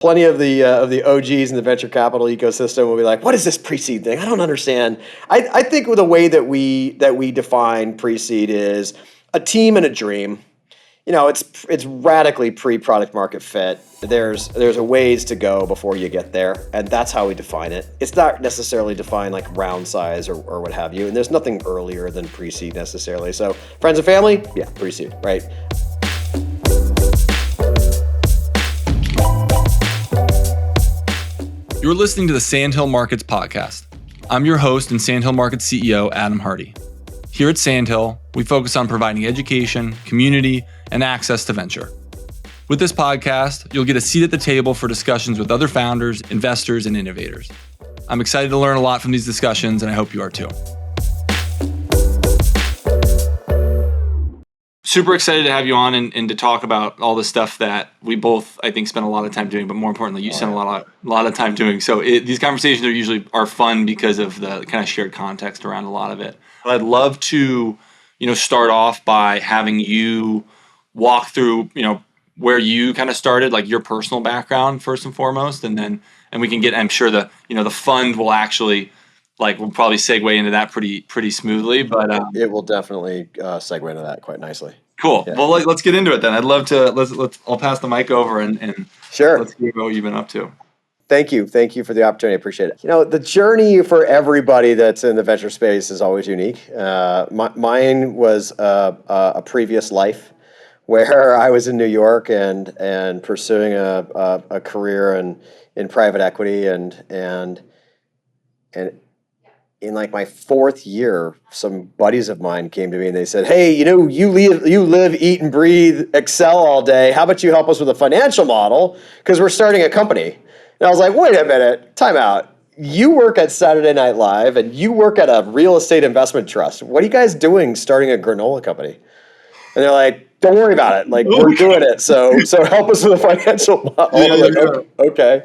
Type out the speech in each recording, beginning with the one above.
Plenty of the OGs in the venture capital ecosystem will be like, "What is this pre-seed thing? I don't understand." I think the way that we define pre-seed is a team and a dream. It's radically pre-product market fit. There's a ways to go before you get there, and that's how we define it. It's not necessarily defined like round size or what have you, and there's nothing earlier than pre-seed necessarily. So friends and family, yeah, pre-seed, right? You're listening to the Sandhill Markets podcast. I'm your host and Sandhill Markets CEO, Adam Hardy. Here at Sandhill, we focus on providing education, community, and access to venture. With this podcast, you'll get a seat at the table for discussions with other founders, investors, and innovators. I'm excited to learn a lot from these discussions, and I hope you are too. Super excited to have you on and to talk about all the stuff that we both, I think, spend a lot of time doing, but more importantly, you spend a lot of time doing. So these conversations are fun because of the kind of shared context around a lot of it. I'd love to, start off by having you walk through, where you kind of started, like your personal background first and foremost, and we can get, I'm sure the fund will actually, we'll probably segue into that pretty smoothly, but it will definitely segue into that quite nicely. Cool. Yeah. Well, let's get into it then. I'd love to. I'll pass the mic over and sure. Let's hear what you've been up to. Thank you for the opportunity. I appreciate it. The journey for everybody that's in the venture space is always unique. Mine was a previous life where I was in New York and pursuing a career in private equity and in like my fourth year, some buddies of mine came to me and they said, "Hey, you live, eat, and breathe Excel all day. How about you help us with a financial model? Because we're starting a company." And I was like, "Wait a minute, time out. You work at Saturday Night Live and you work at a real estate investment trust. What are you guys doing starting a granola company?" And they're like, "Don't worry about it. We're doing it. So help us with a financial model." Yeah. Okay.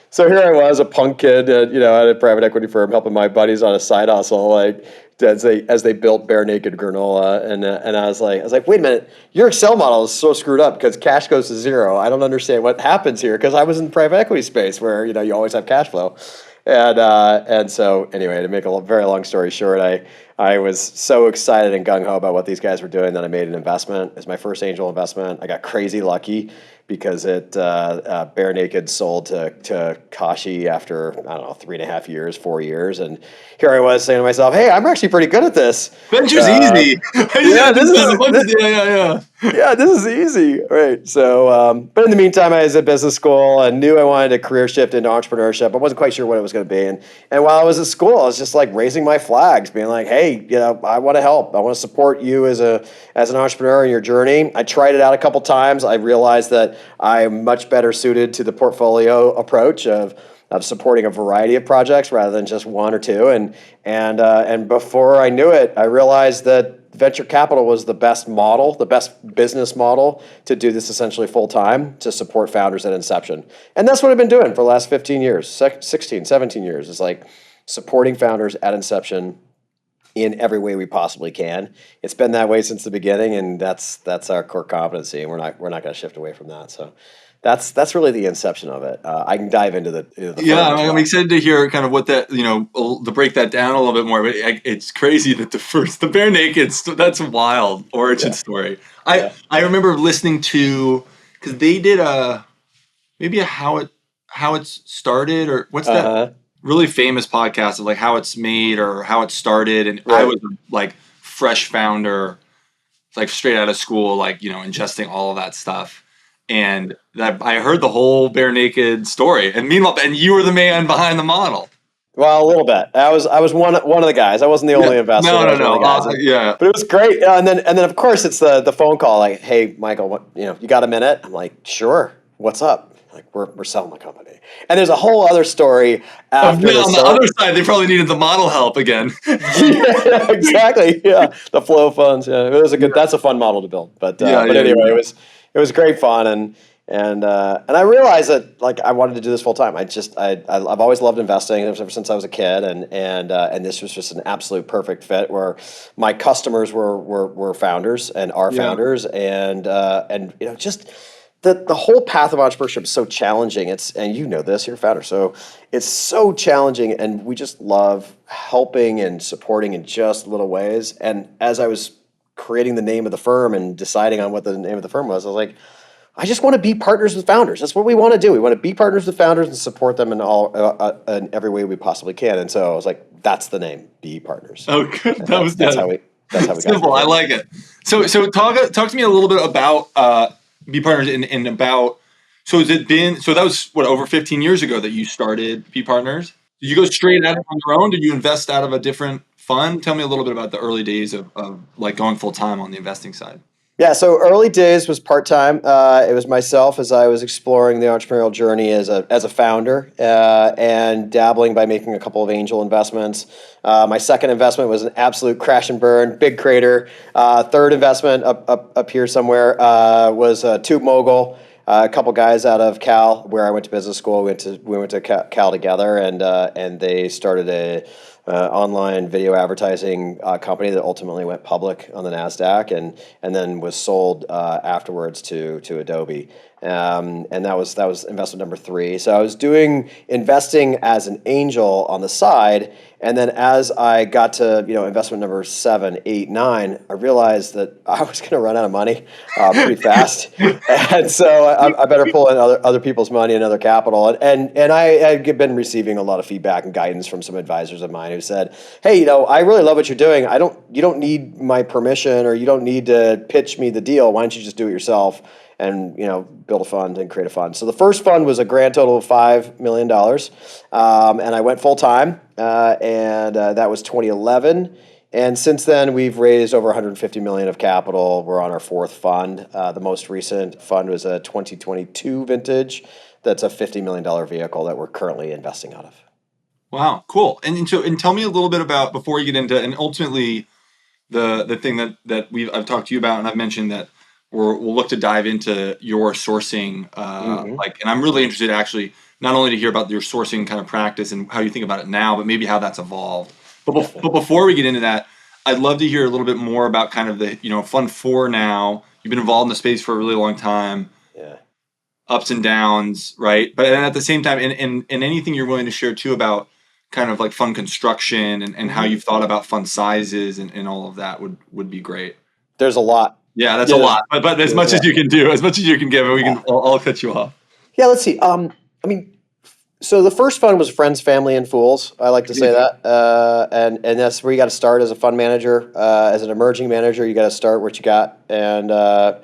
So here I was, a punk kid, at a private equity firm, helping my buddies on a side hustle, as they built bare naked granola, and I was like, wait a minute, your Excel model is so screwed up because cash goes to zero. I don't understand what happens here because I was in the private equity space where you always have cash flow, and so anyway, to make a very long story short, I was so excited and gung ho about what these guys were doing that I made an investment. It's my first angel investment. I got crazy lucky because it bare naked sold to Kashi after, I don't know, 3.5 years, 4 years. And here I was saying to myself, "Hey, I'm actually pretty good at this. Venture's easy." Yeah, this is easy. Right. So, but in the meantime, I was at business school and knew I wanted a career shift into entrepreneurship. I wasn't quite sure what it was going to be. And while I was at school, I was just raising my flags, being like, "Hey, I want to help. I want to support you as an entrepreneur in your journey." I tried it out a couple times. I realized that I'm much better suited to the portfolio approach of supporting a variety of projects rather than just one or two. And before I knew it, I realized that venture capital was the best model, the best business model to do this essentially full time, to support founders at inception. And that's what I've been doing for the last 15 years, 16, 17 years. It's supporting founders at inception in every way we possibly can. It's been that way since the beginning, and that's our core competency, and we're not going to shift away from that. So that's really the inception of it. I can dive into the yeah. I'm excited to hear kind of what that to break that down a little bit more. But it's crazy that the bare naked, that's a wild origin story. I remember listening to, because they did maybe a how it started, or what's that really famous podcast of how it's made or how it started. And right. I was fresh founder, straight out of school, ingesting all of that stuff. And I heard the whole bare naked story. And meanwhile, you were the man behind the model. Well, a little bit. I was one of the guys. I wasn't the only investor. No. But it was great. And then of course it's the phone call. "Hey, Michael, you got a minute?" I'm like, "Sure. What's up?" We're selling the company. And there's a whole other story after on the other side, they probably needed the model help again. Yeah, exactly. Yeah, the flow funds. Yeah, that's a fun model to build. But anyway, it was great fun, and I realized that I wanted to do this full time. I've always loved investing ever since I was a kid, and this was just an absolute perfect fit where my customers were founders and are founders, and just the whole path of entrepreneurship is so challenging. And you know this, you're a founder, so it's so challenging, and we just love helping and supporting in just little ways. And as I was creating the name of the firm and deciding on what the name of the firm was, I was like, I just want to be partners with founders. That's what we want to do. We want to be partners with founders and support them in every way we possibly can. And so I was like, that's the name, Be Partners. Oh, good. That's how we simple. I like it. So talk to me a little bit about Be Partners and about. So that was over 15 years ago that you started Be Partners. Did you go straight at it on your own? Did you invest out of a different fund? Tell me a little bit about the early days of like going full time on the investing side. Yeah, so early days was part-time. It was myself as I was exploring the entrepreneurial journey as a founder and dabbling by making a couple of angel investments. My second investment was an absolute crash and burn, big crater. Third investment up here somewhere was TubeMogul. A couple guys out of Cal, where I went to business school. We went to Cal together, and they started a online video advertising company that ultimately went public on the NASDAQ and then was sold afterwards to Adobe. And that was investment number 3. So I was doing investing as an angel on the side, and then as I got to investment number 7, 8, 9, I realized that I was going to run out of money pretty fast, and so I better pull in other people's money and other capital. And I had been receiving a lot of feedback and guidance from some advisors of mine who said, "Hey, I really love what you're doing. You don't need my permission, or you don't need to pitch me the deal. Why don't you just do it yourself?" And build a fund and create a fund. So the first fund was a grand total of $5 million, and I went full time, and that was 2011. And since then, we've raised over 150 million of capital. We're on our 4th fund. The most recent fund was a 2022 vintage. That's a $50 million vehicle that we're currently investing out of. Wow, cool. And tell me a little bit about, before you get into, and ultimately the thing that I've talked to you about, and I've mentioned that we'll look to dive into your sourcing, and I'm really interested actually not only to hear about your sourcing kind of practice and how you think about it now, but maybe how that's evolved. But before we get into that, I'd love to hear a little bit more about kind of the Fund 4 now. You've been involved in the space for a really long time. Yeah. Ups and downs, right? But at the same time, and anything you're willing to share too about kind of like fund construction and how you've thought about fund sizes and all of that would be great. There's a lot. Yeah, that's a lot. But as much as you can do, as much as you can give, I'll cut you off. Yeah, let's see. So the first fund was Friends, Family, and Fools. I like to say that, and that's where you got to start as a fund manager, as an emerging manager. You got to start what you got, and I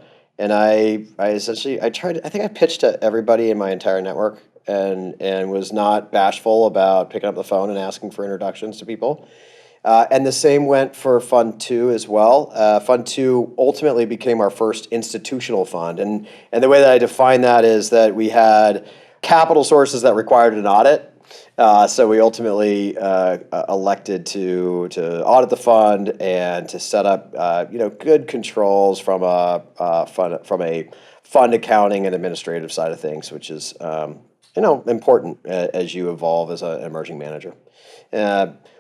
essentially I think I pitched to everybody in my entire network, and was not bashful about picking up the phone and asking for introductions to people. And the same went for Fund 2 as well. Fund 2 ultimately became our first institutional fund. And the way that I define that is that we had capital sources that required an audit. So we ultimately elected to audit the fund and to set up good controls from a fund accounting and administrative side of things, which is important as you evolve as an emerging manager.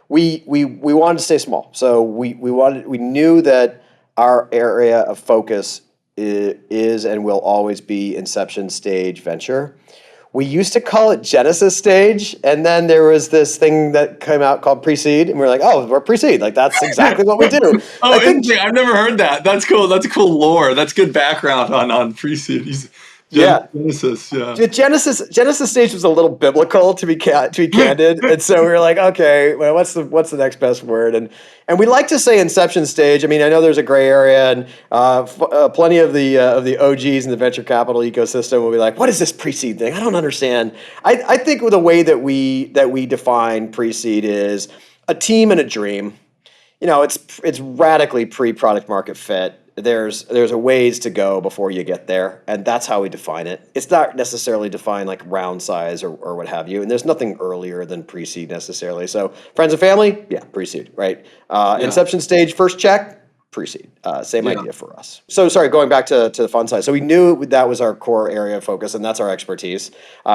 We wanted to stay small, so we knew that our area of focus is and will always be inception stage venture. We used to call it Genesis stage, and then there was this thing that came out called pre-seed, and we were like, "Oh, we're pre-seed. Like that's exactly what we do." Interesting. I've never heard that. That's cool. That's cool lore. That's good background on pre-seed. Genesis, yeah. Genesis stage was a little biblical to be candid, and so we were like, okay, well, what's the next best word? And we like to say inception stage. I mean, I know there's a gray area, and plenty of the OGs in the venture capital ecosystem will be like, what is this pre-seed thing? I don't understand. I think the way that we define pre-seed is a team and a dream. It's radically pre-product market fit. There's a ways to go before you get there, and that's how we define it. It's not necessarily defined like round size or what have you, and there's nothing earlier than pre-seed necessarily. So friends and family, yeah, pre-seed, right? Inception stage, first check, pre-seed. Same Yeah. idea for us. So sorry, going back to the fund size. So we knew that was our core area of focus, and that's our expertise.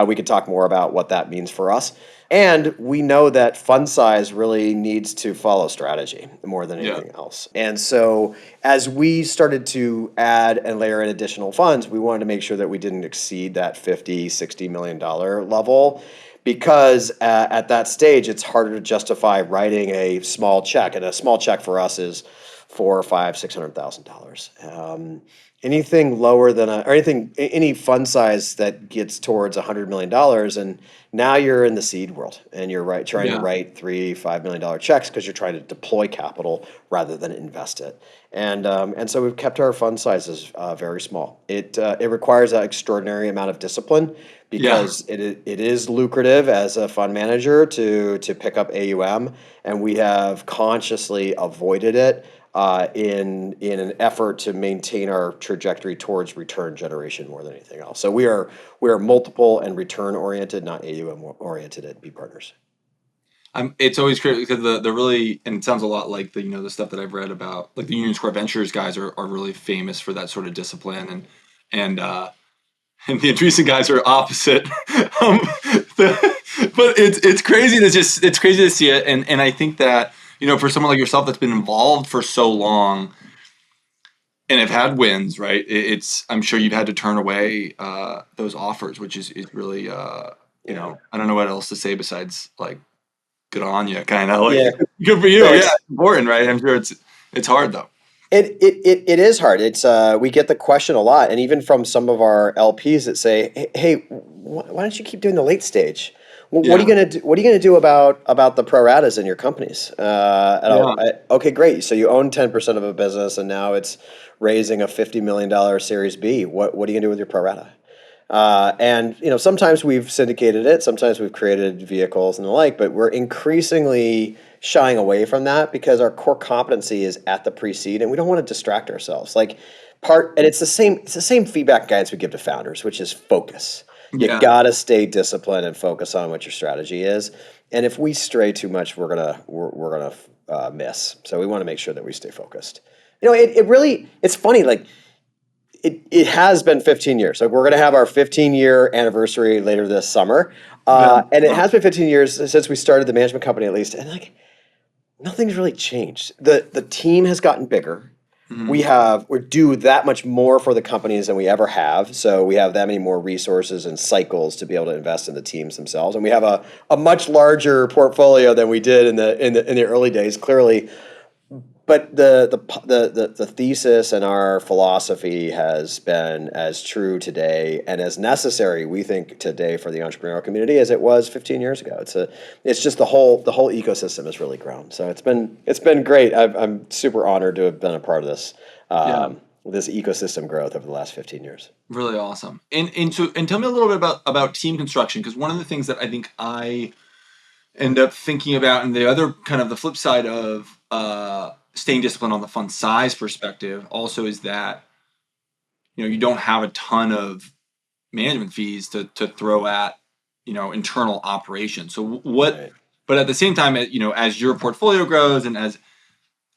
We could talk more about what that means for us. And we know that fund size really needs to follow strategy more than Yeah. anything else. And so as we started to add and layer in additional funds, we wanted to make sure that we didn't exceed that $50-60 million level, because at that stage, it's harder to justify writing a small check. And a small check for us is $400,000 or $500,000, $600,000. Anything lower than any fund size that gets towards $100 million, and now you're in the seed world, and you're trying to write $3-5 million checks because you're trying to deploy capital rather than invest it. And so we've kept our fund sizes very small. It requires an extraordinary amount of discipline, because it is lucrative as a fund manager to pick up AUM, and we have consciously avoided it in an effort to maintain our trajectory towards return generation more than anything else. So we are multiple and return oriented, not AUM oriented at B Partners. It's always crazy because the really, and it sounds a lot like the stuff that I've read about, like the Union Square Ventures guys are really famous for that sort of discipline, and the Andreessen guys are opposite. But it's crazy to see it, and I think that for someone like yourself that's been involved for so long and have had wins, right? I'm sure you've had to turn away those offers, which is really I don't know what else to say besides like good on you, kind of like good for you. Thanks. Yeah, it's important, right? I'm sure it's hard though. It is hard. It's we get the question a lot, and even from some of our LPs that say, "Hey, why don't you keep doing the late stage? What are you gonna do? What are you gonna do about the pro ratas in your companies?" Okay, great. So you own 10% of a business, and now it's raising a $50 million Series B. What are you gonna do with your pro rata? And sometimes we've syndicated it, sometimes we've created vehicles and the like, but we're increasingly shying away from that because our core competency is at the pre-seed, and we don't want to distract ourselves. And it's the same feedback guidance we give to founders, which is focus. You gotta stay disciplined and focus on what your strategy is. And if we stray too much, we're gonna miss. So we want to make sure that we stay focused. It's funny, like. It has been 15 years. Like, we're going to have our 15-year anniversary later this summer. And it has been 15 years since we started the management company, at least. And like, nothing's really changed. The team has gotten bigger. Mm-hmm. We do that much more for the companies than we ever have. So we have that many more resources and cycles to be able to invest in the teams themselves. And we have a much larger portfolio than we did in the early days, clearly. But the thesis and our philosophy has been as true today and as necessary, we think, today for the entrepreneurial community as it was 15 years ago. It's just the whole ecosystem has really grown. So it's been great. I'm super honored to have been a part of this this ecosystem growth over the last 15 years. Really awesome. And tell me a little bit about team construction, because one of the things that I think I end up thinking about, and the other kind of the flip side of staying disciplined on the fund size perspective also, is that you don't have a ton of management fees to throw at internal operations. So what? But at the same time, as your portfolio grows, and as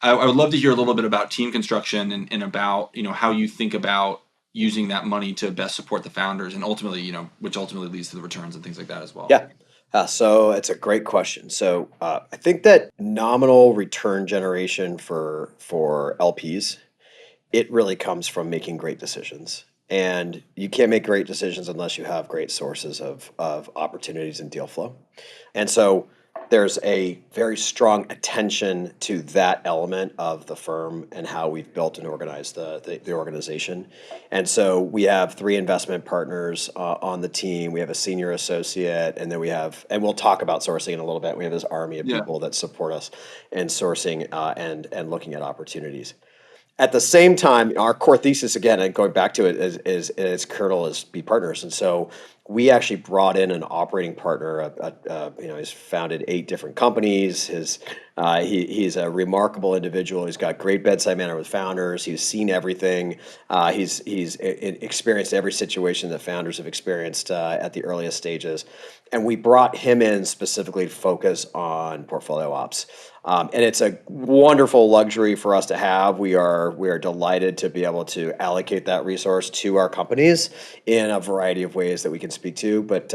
I would love to hear a little bit about team construction and about how you think about using that money to best support the founders, and ultimately which ultimately leads to the returns and things like that as well. Yeah. So it's a great question. So I think that nominal return generation for LPs, it really comes from making great decisions. And you can't make great decisions unless you have great sources of opportunities and deal flow. And so there's a very strong attention to that element of the firm and how we've built and organized the organization. And so we have 3 investment partners on the team. We have a senior associate, and then and we'll talk about sourcing in a little bit. We have this army of people that support us in sourcing and looking at opportunities. At the same time, our core thesis, again, and going back to it, is Colonel is B Partners. And so we actually brought in an operating partner. He's founded 8 different companies. He's a remarkable individual. He's got great bedside manner with founders. He's seen everything. He's experienced every situation that founders have experienced at the earliest stages. And we brought him in specifically to focus on portfolio ops. And it's a wonderful luxury for us to have. We are delighted to be able to allocate that resource to our companies in a variety of ways that we can speak to. But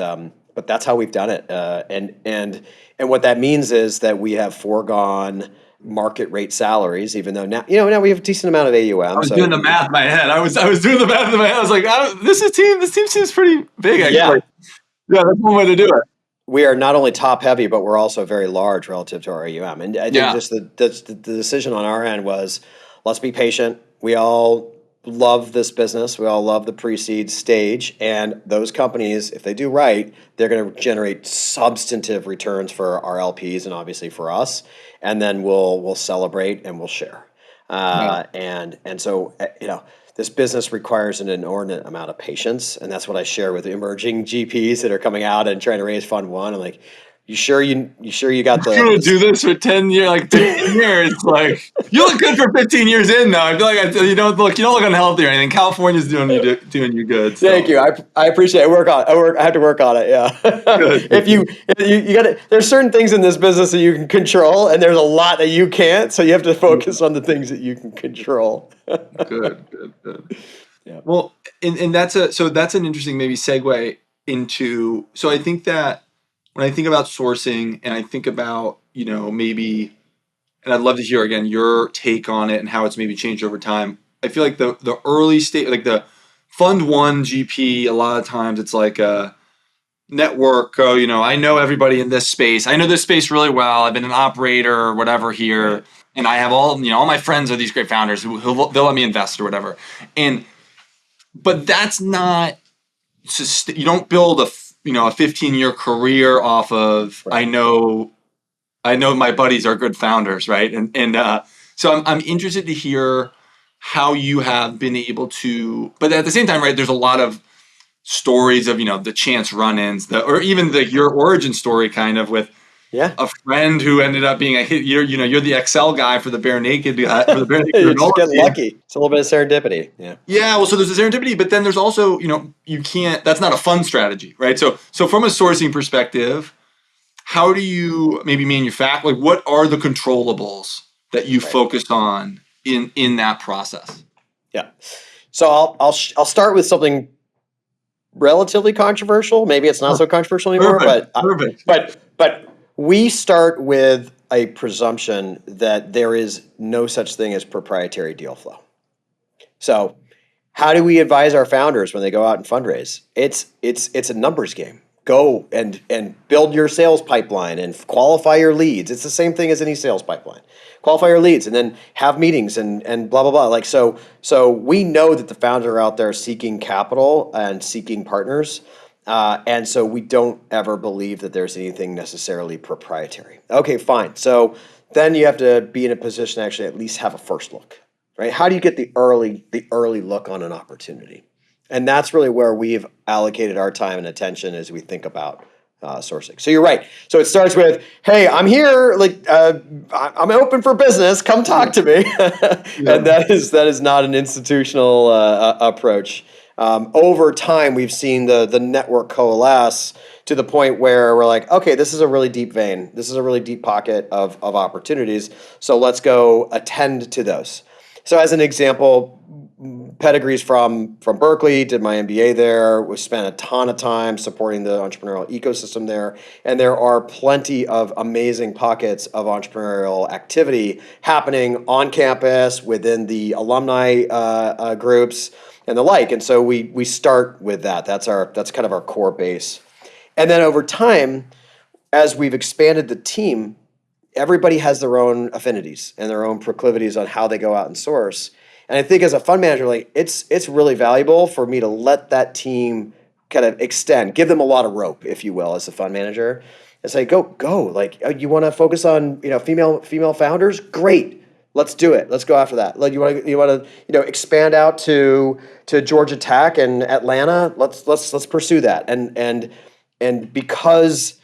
that's how we've done it. And what that means is that we have foregone market rate salaries, even though now we have a decent amount of AUM. I was doing the math in my head. I was doing the math in my head. I was like, this team seems pretty big. Actually. Yeah, that's one way to do it. We are not only top heavy, but we're also very large relative to our AUM. And I think just the decision on our end was, let's be patient. We all love this business. We all love the pre-seed stage. And those companies, if they do right, they're going to generate substantive returns for our LPs and obviously for us. And then we'll celebrate and we'll share. And so, this business requires an inordinate amount of patience, and that's what I share with emerging GPs that are coming out and trying to raise Fund 1. I'm like, you sure you got the? I'm gonna do this for 10 years, like 15 years. Like, you look good for 15 years in, though. I feel like you don't look unhealthy or anything. California's doing you good. So. Thank you. I appreciate it. I have to work on it. Yeah. If you got to, there's certain things in this business that you can control, and there's a lot that you can't. So you have to focus on the things that you can control. Good. Yeah. Well, and that's an interesting maybe segue into. So I think that when I think about sourcing and I think about maybe, and I'd love to hear again your take on it and how it's maybe changed over time. I feel like the early stage, like the Fund 1 GP, a lot of times it's like a network. I know everybody in this space. I know this space really well. I've been an operator or whatever here. Right. And I have all my friends are these great founders who they'll let me invest or whatever. But that's not, you don't build a 15-year career off of, right. I know my buddies are good founders, right? So I'm interested to hear how you have been able to, but at the same time, right, there's a lot of stories of, the chance run-ins, or even your origin story kind of with, a friend who ended up being you're the Excel guy for the Bare Naked. You just get lucky. It's a little bit of serendipity. Yeah. Yeah. Well, so there's a serendipity, but then there's also, you can't. That's not a fun strategy, right? So from a sourcing perspective, how do you maybe manufacture? Like, what are the controllables that you focus on in that process? Yeah. So I'll start with something relatively controversial. Maybe it's not so controversial anymore. Perfect. But we start with a presumption that there is no such thing as proprietary deal flow. So how do we advise our founders when they go out and fundraise? It's a numbers game. Go and build your sales pipeline and qualify your leads. It's the same thing as any sales pipeline. Qualify your leads and then have meetings and blah, blah, blah. Like, so we know that the founders are out there seeking capital and seeking partners. And so we don't ever believe that there's anything necessarily proprietary. Okay, fine. So then you have to be in a position to actually at least have a first look, right? How do you get the early look on an opportunity? And that's really where we've allocated our time and attention as we think about sourcing. So you're right. So it starts with, hey, I'm here. Like, I'm open for business. Come talk to me. And that is not an institutional approach. Over time, we've seen the network coalesce to the point where we're like, okay, this is a really deep vein. This is a really deep pocket of opportunities. So let's go attend to those. So as an example, pedigrees from Berkeley, did my MBA there, we spent a ton of time supporting the entrepreneurial ecosystem there. And there are plenty of amazing pockets of entrepreneurial activity happening on campus, within the alumni groups, and the like. And so we start with that. That's kind of our core base. And then over time, as we've expanded the team, everybody has their own affinities and their own proclivities on how they go out and source. And I think as a fund manager, like it's really valuable for me to let that team kind of extend, give them a lot of rope, if you will, as a fund manager, and say, go. Like, you want to focus on female founders? Great. Let's do it. Let's go after that. Like you want to expand out to Georgia Tech and Atlanta. Let's pursue that. And because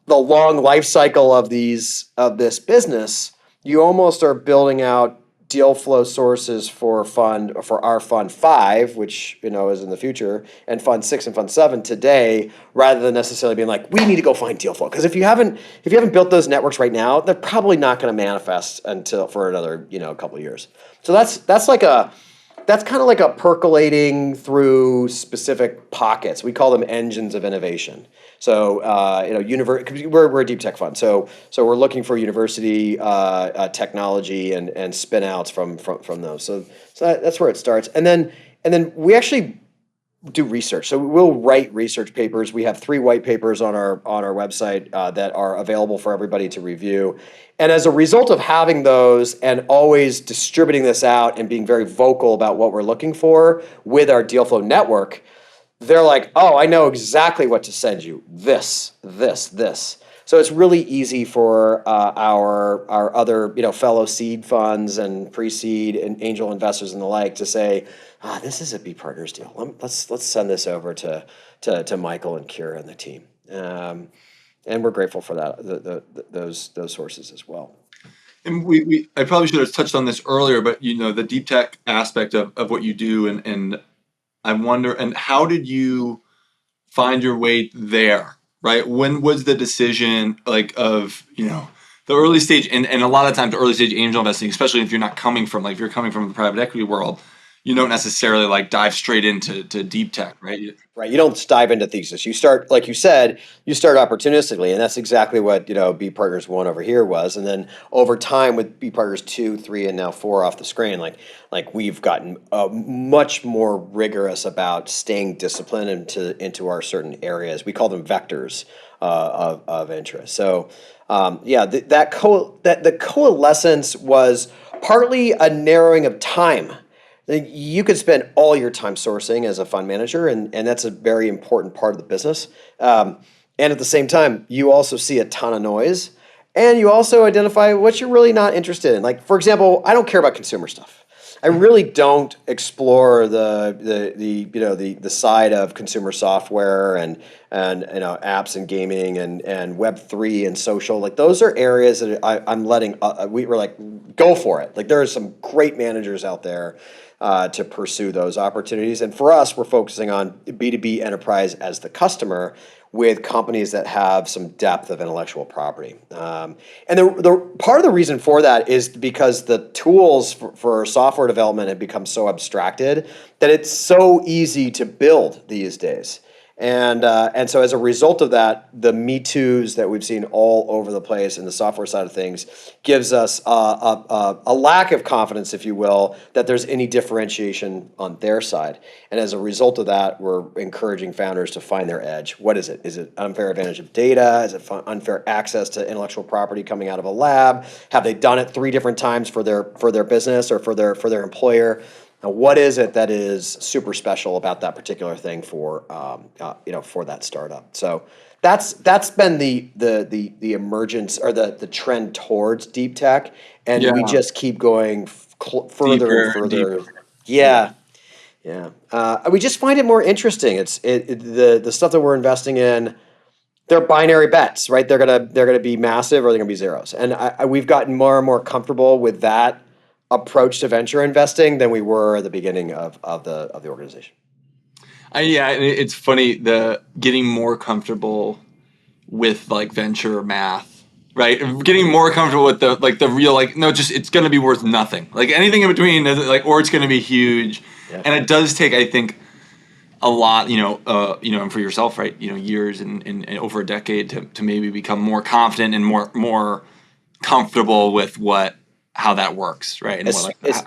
the long life cycle of this business, you almost are building out deal flow sources for our fund 5, which is in the future, and fund 6 and fund 7 today, rather than necessarily being like, we need to go find deal flow. Because if you haven't built those networks right now, they're probably not going to manifest for another couple of years. So that's kind of like a percolating through specific pockets. We call them engines of innovation. So, we're a deep tech fund. So we're looking for university technology and spin outs from those. So that's where it starts. And then we actually do research. So we'll write research papers. We have 3 white papers on our website that are available for everybody to review. And as a result of having those and always distributing this out and being very vocal about what we're looking for with our deal flow network, they're like, oh, I know exactly what to send you. This. So it's really easy for our other fellow seed funds and pre-seed and angel investors and the like to say, this is a B Partners deal. Let's send this over to Michael and Kira and the team. And we're grateful for that those sources as well. And I probably should have touched on this earlier, but the deep tech aspect of what you do, and I wonder, and how did you find your way there, right? When was the decision of the early stage, and a lot of times the early stage angel investing, especially if you're coming from the private equity world, you don't necessarily dive straight into deep tech, right? Right. You don't dive into thesis. You start, like you said, opportunistically, and that's exactly what B Partners 1 over here was. And then over time, with B Partners 2, 3, and now 4 off the screen, we've gotten much more rigorous about staying disciplined into our certain areas. We call them vectors of interest. So the coalescence was partly a narrowing of time. You could spend all your time sourcing as a fund manager, and that's a very important part of the business. And at the same time, you also see a ton of noise, and you also identify what you're really not interested in. Like, for example, I don't care about consumer stuff. I really don't explore the side of consumer software and apps and gaming and Web3 and social. Those are areas that I'm letting we're go for it. There are some great managers out there to pursue those opportunities. And for us, we're focusing on B2B enterprise as the customer, with companies that have some depth of intellectual property. And the part of the reason for that is because the tools for software development have become so abstracted that it's so easy to build these days. And so as a result of that, the Me Too's that we've seen all over the place in the software side of things gives us a lack of confidence, if you will, that there's any differentiation on their side. And as a result of that, we're encouraging founders to find their edge. What is it? Is it unfair advantage of data? Is it unfair access to intellectual property coming out of a lab? Have they done it 3 different times for their business or for their employer? Now, what is it that is super special about that particular thing for that startup? So that's been the emergence or the trend towards deep tech, and we just keep going further Deeper and further. deeper. Yeah. We just find it more interesting. The stuff that we're investing in. They're binary bets, right? They're gonna be massive or they're gonna be zeros, and we've gotten more and more comfortable with that approach to venture investing than we were at the beginning of the organization. It's funny, the getting more comfortable with venture math, right? Getting more comfortable with the real it's going to be worth nothing. Anything in between, or it's going to be huge, and it does take, I think, a lot, and for yourself, right? Years and over a decade to maybe become more confident and more comfortable with how that works, right? And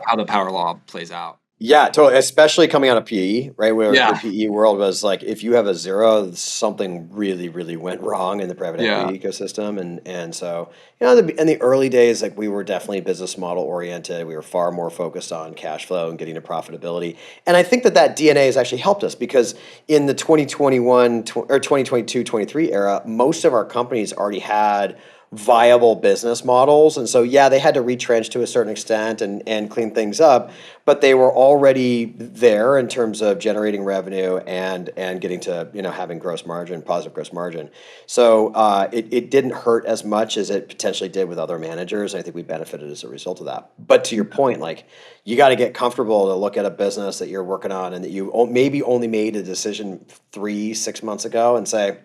how the power law plays out. Yeah, totally. Especially coming out of PE, right? Where the PE world was if you have a zero, something really, really went wrong in the private equity ecosystem. And so, in the early days, we were definitely business model oriented. We were far more focused on cash flow and getting to profitability. And I think that DNA has actually helped us, because in the 2021 or 2022, 23 era, most of our companies already had viable business models. And so, yeah, they had to retrench to a certain extent and clean things up, but they were already there in terms of generating revenue and getting to, having positive gross margin. So it didn't hurt as much as it potentially did with other managers. I think we benefited as a result of that. But to your point, like, you got to get comfortable to look at a business that you're working on and that you maybe only made a decision 3-6 months ago and say,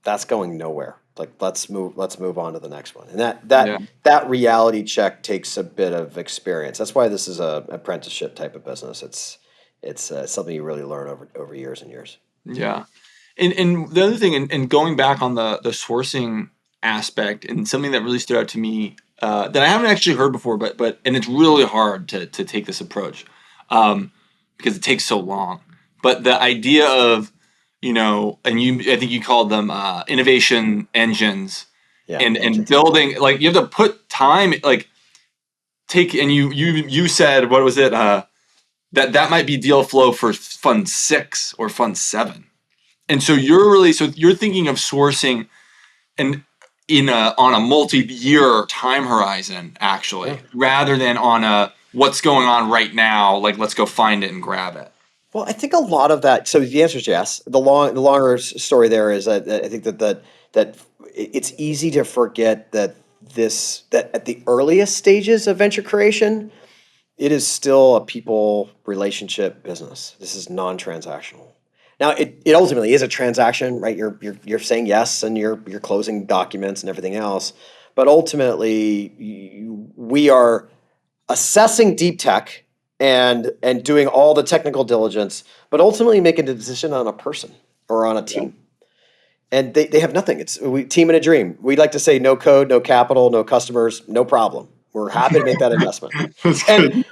that's going nowhere. Like, let's move on to the next one. And that reality check takes a bit of experience. That's why this is a apprenticeship type of business. It's something you really learn over years and years. Yeah. And the other thing, and going back on the sourcing aspect, and something that really stood out to me that I haven't actually heard before, but and it's really hard to take this approach because it takes so long. But the idea of, I think you called them innovation engines, and building, like, you have to put time, like, you said, what was it, that might be deal flow for fund 6 or fund 7. And so you're thinking of sourcing and on a multi-year time horizon, actually, rather than on a what's going on right now, like, let's go find it and grab it. Well, I think a lot of that. So the answer is yes. The longer story there is that I think that it's easy to forget that at the earliest stages of venture creation, it is still a people relationship business. This is non-transactional. Now, it ultimately is a transaction, right? You're saying yes, and you're closing documents and everything else, but ultimately we are assessing deep tech and doing all the technical diligence, but ultimately making a decision on a person or on a team. And they have nothing. It's a team in a dream. We'd like to say no code, no capital, no customers, no problem. We're happy to make that investment. And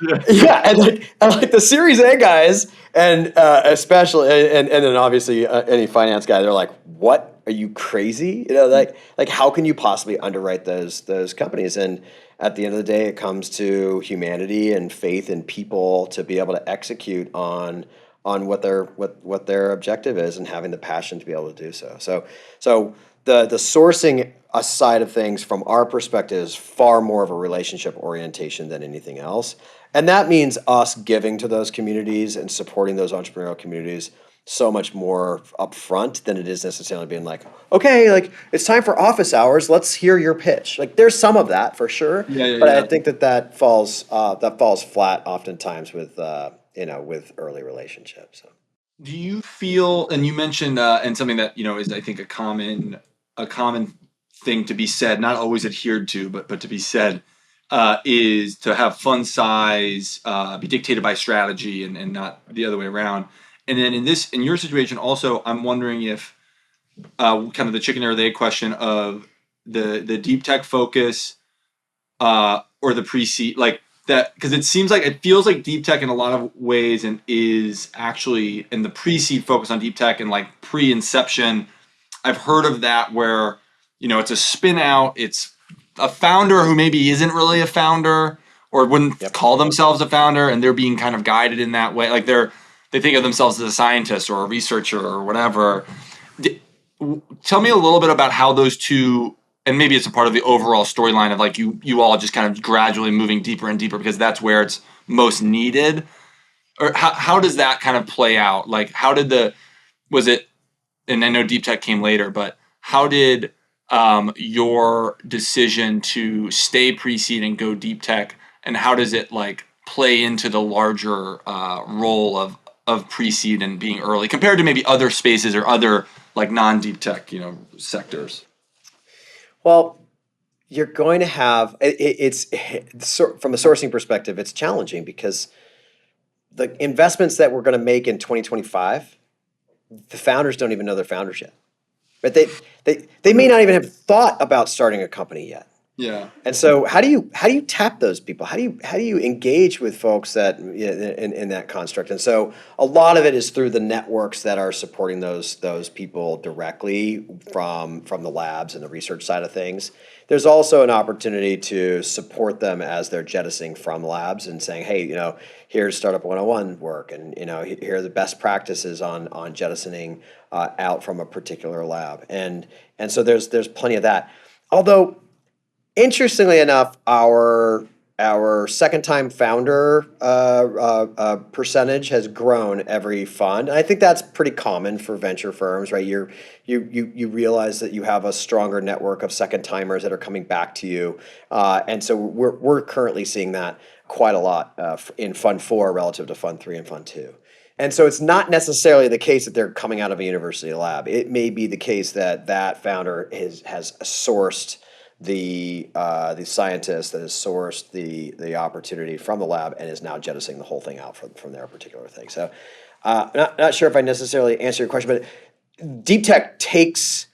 like the Series A guys, and especially, and then obviously any finance guy, they're like, "What? Are you crazy? Like how can you possibly underwrite those companies?" And at the end of the day, it comes to humanity and faith in people to be able to execute on what their objective is, and having the passion to be able to do so. So the sourcing side of things from our perspective is far more of a relationship orientation than anything else. And that means us giving to those communities and supporting those entrepreneurial communities so much more upfront than it is necessarily being like, okay, like, it's time for office hours, let's hear your pitch. Like, there's some of that for sure, but I think that falls flat oftentimes with with early relationships. So. Do you feel, and you mentioned, and something that is, I think, a common thing to be said, not always adhered to, but to be said, is to have fund size be dictated by strategy and not the other way around. And then in your situation also, I'm wondering if kind of the chicken or the egg question of the deep tech focus or the pre-seed, like that, because it feels like deep tech in a lot of ways and is actually in the pre-seed focus on deep tech and like pre-inception. I've heard of that where it's a spin out, it's a founder who maybe isn't really a founder or wouldn't call themselves a founder, and they're being kind of guided in that way. Like they think of themselves as a scientist or a researcher or whatever. Tell me a little bit about how those two, and maybe it's a part of the overall storyline of like you all just kind of gradually moving deeper and deeper because that's where it's most needed. Or how does that kind of play out? Like, was it, and I know deep tech came later, but how did your decision to stay pre-seed and go deep tech, and how does it like play into the larger role of pre-seed and being early compared to maybe other spaces or other like non-deep tech sectors? Well, you're going to have it's from a sourcing perspective, it's challenging because the investments that we're going to make in 2025, the founders don't even know they're founders yet. But they may not even have thought about starting a company yet. Yeah. And so how do you tap those people? How do you engage with folks that in that construct? And so a lot of it is through the networks that are supporting those people directly from the labs and the research side of things. There's also an opportunity to support them as they're jettisoning from labs and saying, hey, here's Startup 101 work, and here are the best practices on jettisoning out from a particular lab. And so there's plenty of that. Although, interestingly enough, our second time founder percentage has grown every fund, and I think that's pretty common for venture firms, right? You realize that you have a stronger network of second timers that are coming back to you, and so we're currently seeing that quite a lot in Fund 4 relative to Fund 3 and Fund 2. And so it's not necessarily the case that they're coming out of a university lab. It may be the case that that founder has sourced the scientist that has sourced the opportunity from the lab and is now jettisoning the whole thing out from their particular thing. So not sure if I necessarily answer your question, but deep tech takes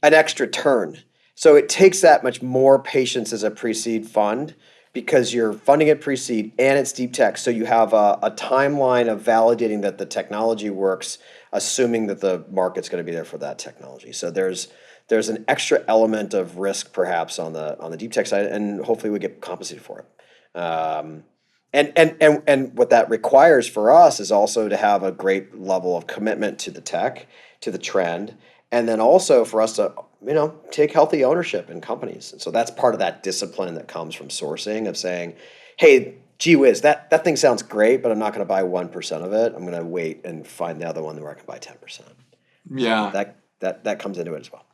an extra turn. So it takes that much more patience as a pre-seed fund because you're funding it pre-seed and it's deep tech. So you have a timeline of validating that the technology works, assuming that the market's going to be there for that technology. So there's an extra element of risk perhaps on the deep tech side, and hopefully we get compensated for it. And what that requires for us is also to have a great level of commitment to the tech, to the trend, and then also for us to take healthy ownership in companies. And so that's part of that discipline that comes from sourcing of saying, hey, gee whiz, that thing sounds great, but I'm not going to buy 1% of it. I'm going to wait and find the other one where I can buy 10%. Yeah. That comes into it as well.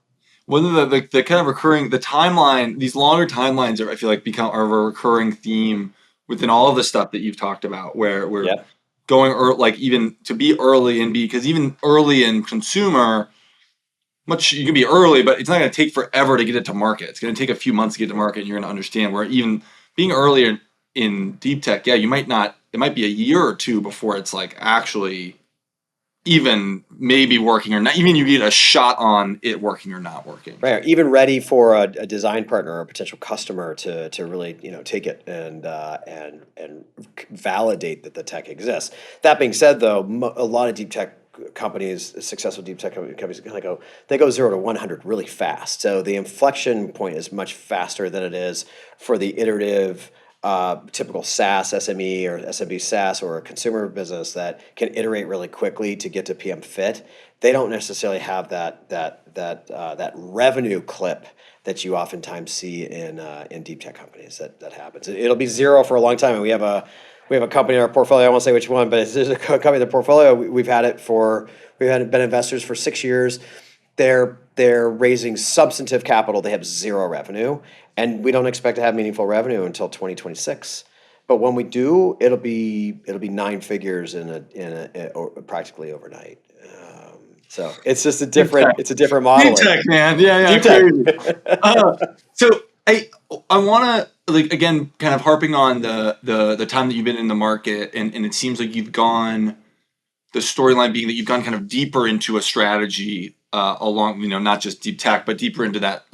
One of the kind of recurring, the timeline, these longer timelines I feel like are a recurring theme within all of the stuff that you've talked about, where we're going like even to be early and because even early in consumer, you can be early, but it's not going to take forever to get it to market. It's going to take a few months to get to market, and you're going to understand where even being early in deep tech, it might be a year or two before it's like actually even maybe working or not, even you get a shot on it working or not working. Right. Even ready for a design partner or a potential customer to really take it and validate that the tech exists. That being said, though, a lot of deep tech companies, successful deep tech companies, they go 0 to 100 really fast. So the inflection point is much faster than it is for the iterative typical SaaS SME or SMB SaaS or a consumer business that can iterate really quickly to get to PM fit. They don't necessarily have that revenue clip that you oftentimes see in deep tech companies. That happens. It'll be 0 for a long time, and we have a company in our portfolio. I won't say which one, but there's a company in the portfolio. We've been investors for 6 years. They're raising substantive capital. They have 0 revenue, and we don't expect to have meaningful revenue until 2026. But when we do, it'll be 9 figures or practically overnight. So it's just a different model. Deep tech, man. Yeah. Deep tech. So I want to again kind of harping on the time that you've been in the market, and it seems like you've gone. The storyline being that you've gone kind of deeper into a strategy along, not just deep tech, but deeper into that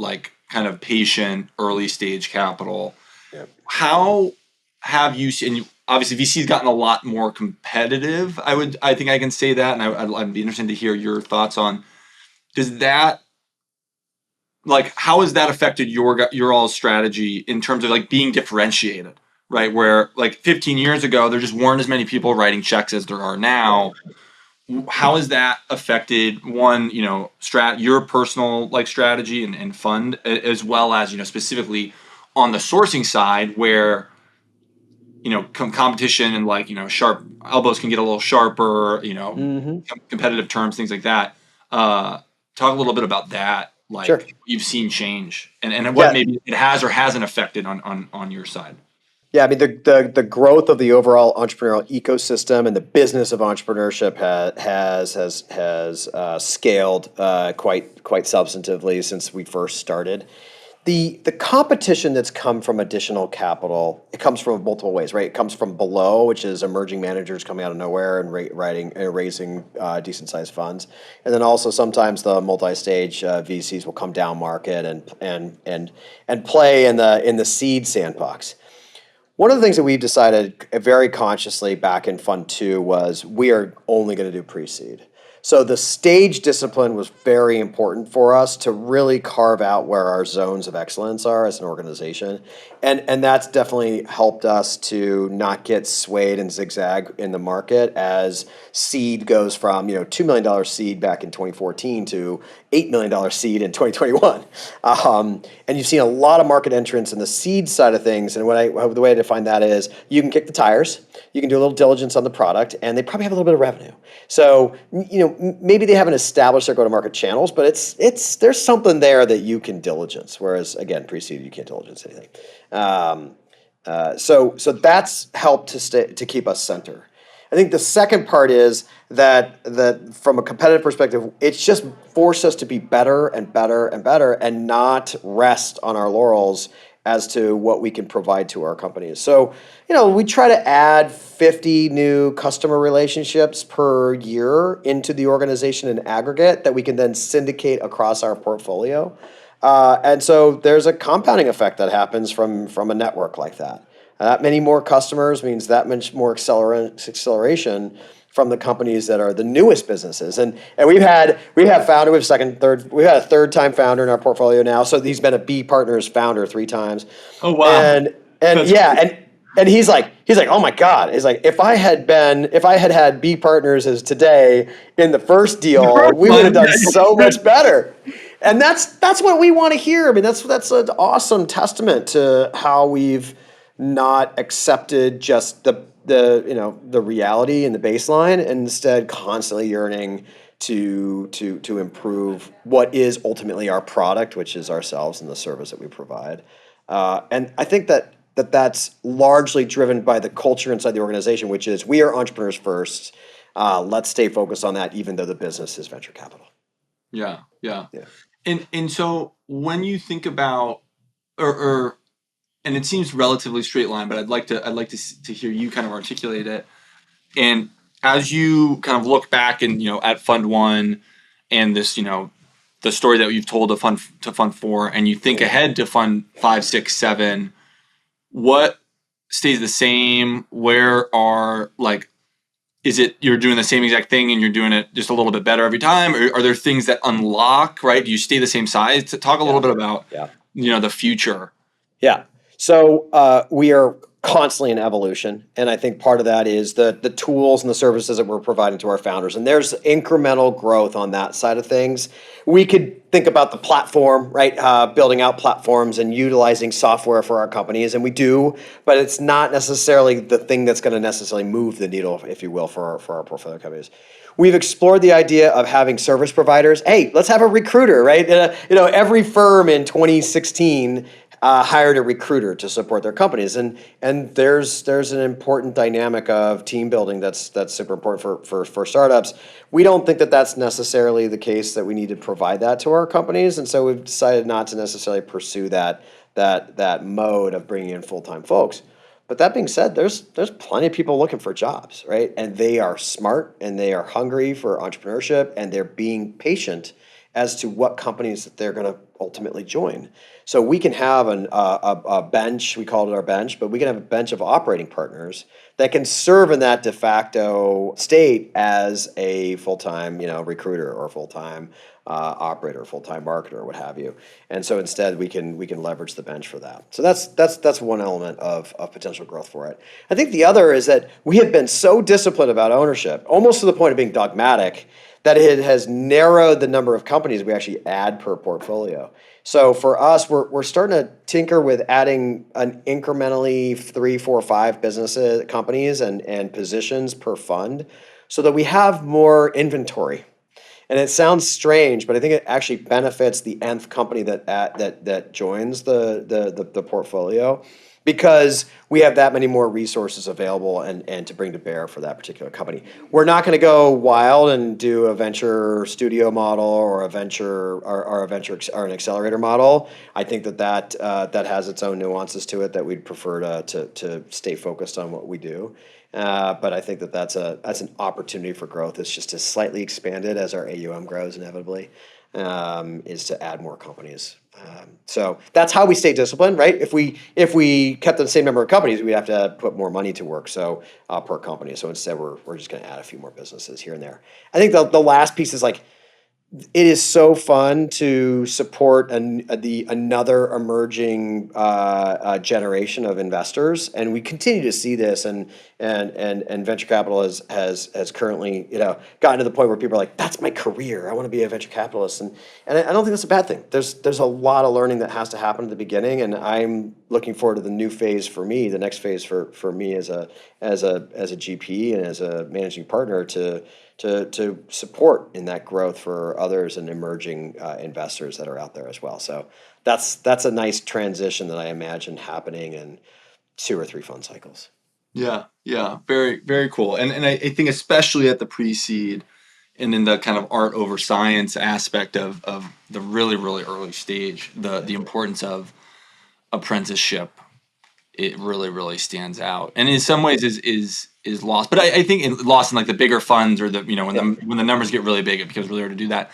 kind of patient early stage capital. Yep. How have you seen? Obviously, VC's gotten a lot more competitive. I think I can say that, and I'd be interested to hear your thoughts on. Does that how has that affected your all strategy in terms of being differentiated? Right, where 15 years ago there just weren't as many people writing checks as there are now. How has that affected your personal strategy and fund, as well as specifically on the sourcing side where competition and sharp elbows can get a little sharper, competitive terms, things like that. Talk a little bit about that, Sure. You've seen change and what maybe it has or hasn't affected on your side. Yeah, I mean the growth of the overall entrepreneurial ecosystem and the business of entrepreneurship has scaled quite substantively since we first started. The competition that's come from additional capital, it comes from multiple ways, right? It comes from below, which is emerging managers coming out of nowhere and raising decent sized funds, and then also sometimes the multi-stage VCs will come down market and play in the seed sandbox. One of the things that we decided very consciously back in Fund 2 was we are only going to do pre-seed. So the stage discipline was very important for us to really carve out where our zones of excellence are as an organization. And that's definitely helped us to not get swayed and zigzag in the market as seed goes from $2 million seed back in 2014 to $8 million seed in 2021. And you've seen a lot of market entrants in the seed side of things. And the way I define that is you can kick the tires, you can do a little diligence on the product, and they probably have a little bit of revenue. So, maybe they haven't established their go-to-market channels, but there's something there that you can diligence. Whereas, again, pre-seed, you can't diligence anything. So that's helped to keep us center. I think the second part is that from a competitive perspective, it's just forced us to be better and better and better and not rest on our laurels as to what we can provide to our companies. So, we try to add 50 new customer relationships per year into the organization in aggregate that we can then syndicate across our portfolio. And so there's a compounding effect that happens from a network like that. That many more customers means that much more acceleration from the companies that are the newest businesses. And we have founder, we've had a third time founder in our portfolio now. So he's been a B Partners founder 3 times. Oh wow. And he's like, oh my God. He's like, if I had B Partners as today in the first deal, we would have done so much better. And that's what we want to hear. I mean, that's an awesome testament to how we've not accepted just the reality and the baseline, and instead constantly yearning to improve what is ultimately our product, which is ourselves and the service that we provide. And I think that's largely driven by the culture inside the organization, which is we are entrepreneurs first. Let's stay focused on that, even though the business is venture capital. Yeah. And so when you think about and it seems relatively straight line, but I'd like to hear you kind of articulate it. And as you kind of look back and at Fund 1 and this the story that you've told to Fund 4, and you think ahead to Fund 5, 6, 7, what stays the same? Where are is it you're doing the same exact thing and you're doing it just a little bit better every time? Or are there things that unlock, right? Do you stay the same size? To talk a little bit about the future. Yeah. So we are constantly in evolution, and I think part of that is the tools and the services that we're providing to our founders, and there's incremental growth on that side of things. We could think about the platform, right? Building out platforms and utilizing software for our companies, and we do, but it's not necessarily the thing that's going to necessarily move the needle, if you will, for our portfolio companies. We've explored the idea of having service providers. Hey, let's have a recruiter, right? Every firm in 2016 hired a recruiter to support their companies, and there's an important dynamic of team building that's super important for startups. We don't think that that's necessarily the case, that we need to provide that to our companies, and so we've decided not to necessarily pursue that mode of bringing in full-time folks. But that being said, there's plenty of people looking for jobs, right? And they are smart and they are hungry for entrepreneurship, and they're being patient as to what companies that they're going to ultimately join. So we can have a bench, we call it our bench, but we can have a bench of operating partners that can serve in that de facto state as a full-time, recruiter or full-time operator, full-time marketer, or what have you. And so instead we can leverage the bench for that. So that's one element of potential growth for it. I think the other is that we have been so disciplined about ownership, almost to the point of being dogmatic, that it has narrowed the number of companies we actually add per portfolio. So for us, we're starting to tinker with adding an incrementally 3, 4, 5 companies and positions per fund, so that we have more inventory. And it sounds strange, but I think it actually benefits the nth company that joins the portfolio, because we have that many more resources available and to bring to bear for that particular company. We're not going to go wild and do a venture studio model or an accelerator model. I think that has its own nuances to it that we'd prefer to stay focused on what we do. But I think that's an opportunity for growth. It's just to slightly expand it as our AUM grows inevitably, is to add more companies. So that's how we stay disciplined, right? If we kept the same number of companies, we'd have to put more money to work per company. So instead, we're just going to add a few more businesses here and there. I think the last piece is it is so fun to support another emerging generation of investors, and we continue to see this. And venture capital has currently gotten to the point where people are like, "That's my career. I want to be a venture capitalist," and I don't think that's a bad thing. There's a lot of learning that has to happen at the beginning, and I'm looking forward to the new phase for me, the next phase for me as a GP and as a managing partner to support in that growth for others and emerging investors that are out there as well. So that's a nice transition that I imagine happening in 2 or 3 fund cycles. Yeah, yeah, very, very cool. And I think especially at the pre-seed and in the kind of art over science aspect of the really, really early stage, the importance of apprenticeship, it really, really stands out. And in some ways is lost. But I think lost in like the bigger funds or when the numbers get really big, it becomes really hard to do that.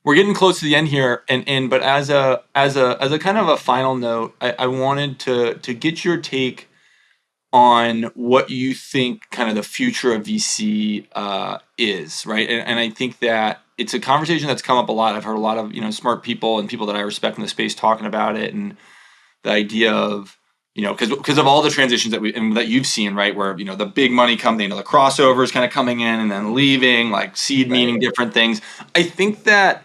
We're getting close to the end here, but as a kind of a final note, I wanted to get your take on what you think kind of the future of VC is, right? And I think that it's a conversation that's come up a lot. I've heard a lot of smart people and people that I respect in the space talking about it, and the idea of because of all the transitions that you've seen, right? Where the big money come, the crossovers kind of coming in and then leaving, like seed meaning different things. I think that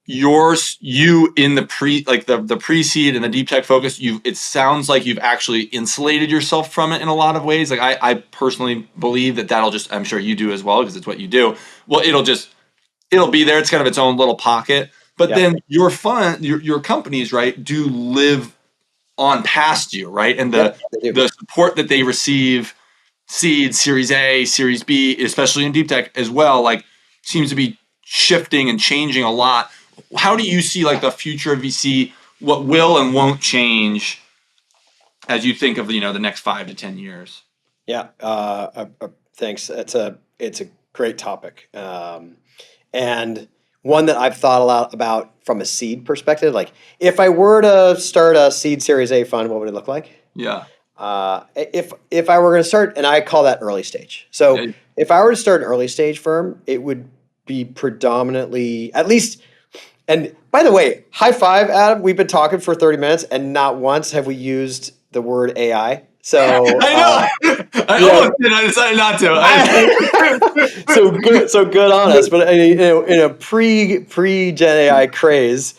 you in the pre-seed and the deep tech focus, it sounds like you've actually insulated yourself from it in a lot of ways. Like I personally believe that'll just, I'm sure you do as well, because it's what you do. Well, it'll be there. It's kind of its own little pocket. But then your companies, right, do live on past you, right? And the support that they receive, seed, Series A, Series B, especially in deep tech as well, like seems to be shifting and changing a lot. How do you see like the future of VC? What will and won't change as you think of the next 5 to 10 years? Yeah, thanks. It's a great topic, and one that I've thought a lot about from a seed perspective. Like, if I were to start a seed Series A fund, what would it look like? Yeah. If I were going to start, and I call that early stage. So if I were to start an early stage firm, it would be predominantly, at least. And by the way, high five, Adam. We've been talking for 30 minutes, and not once have we used the word AI. So I know. I almost did. I decided not to. So good on us. But in a pre Gen AI craze,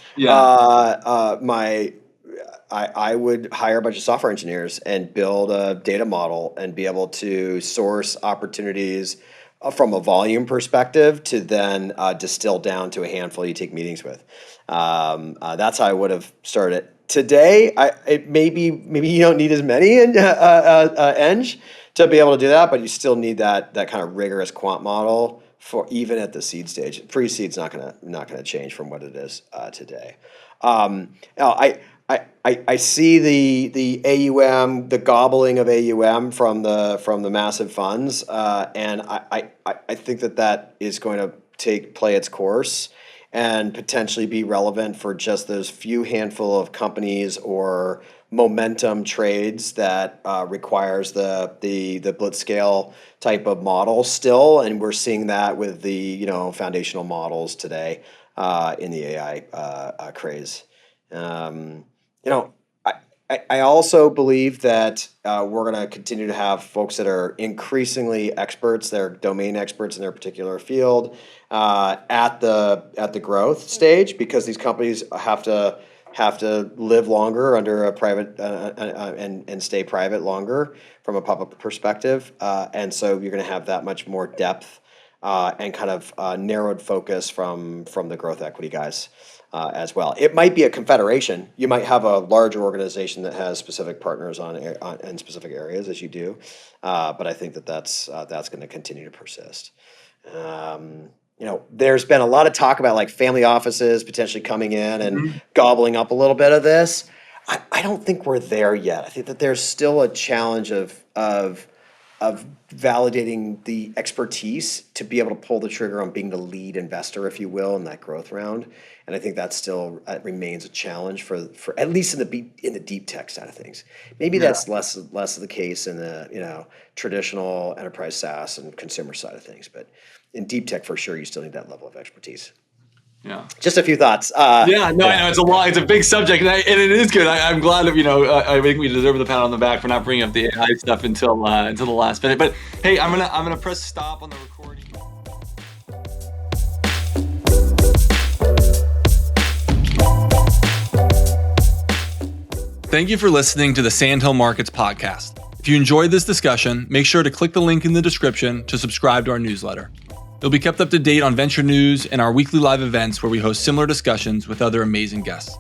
I would hire a bunch of software engineers and build a data model and be able to source opportunities from a volume perspective to then distill down to a handful you take meetings with. That's how I would have started. Today, maybe you don't need as many eng to be able to do that, but you still need that kind of rigorous quant model for even at the seed stage. Pre-seed's not gonna change from what it is today. I see the AUM, the gobbling of AUM from the massive funds, and I think that is going to play its course and potentially be relevant for just those few handful of companies or momentum trades that requires the blitzscale type of model still, and we're seeing that with the foundational models today in the AI craze. I also believe that we're going to continue to have folks that are increasingly experts, they're domain experts in their particular field at the growth stage, because these companies have to live longer under a private and stay private longer from a public perspective, and so you're going to have that much more depth and kind of narrowed focus from the growth equity guys. As well, it might be a confederation. You might have a larger organization that has specific partners in specific areas, as you do, but I think that's going to continue to persist. There's been a lot of talk about like family offices potentially coming in and gobbling up a little bit of this. I don't think we're there yet. I think that there's still a challenge of of validating the expertise to be able to pull the trigger on being the lead investor, if you will, in that growth round. And I think that still remains a challenge for at least in the deep tech side of things. Maybe that's less of the case in the traditional enterprise SaaS and consumer side of things, but in deep tech for sure, you still need that level of expertise. Yeah. Just a few thoughts. I know it's a lot. It's a big subject, and it is good. I'm glad that I think we deserve the pat on the back for not bringing up the AI stuff until the last minute. But hey, I'm gonna press stop on the recording. Thank you for listening to the Sandhill Markets podcast. If you enjoyed this discussion, make sure to click the link in the description to subscribe to our newsletter. You'll be kept up to date on venture news and our weekly live events where we host similar discussions with other amazing guests.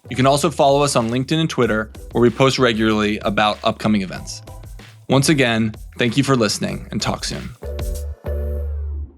You can also follow us on LinkedIn and Twitter, where we post regularly about upcoming events. Once again, thank you for listening, and talk soon.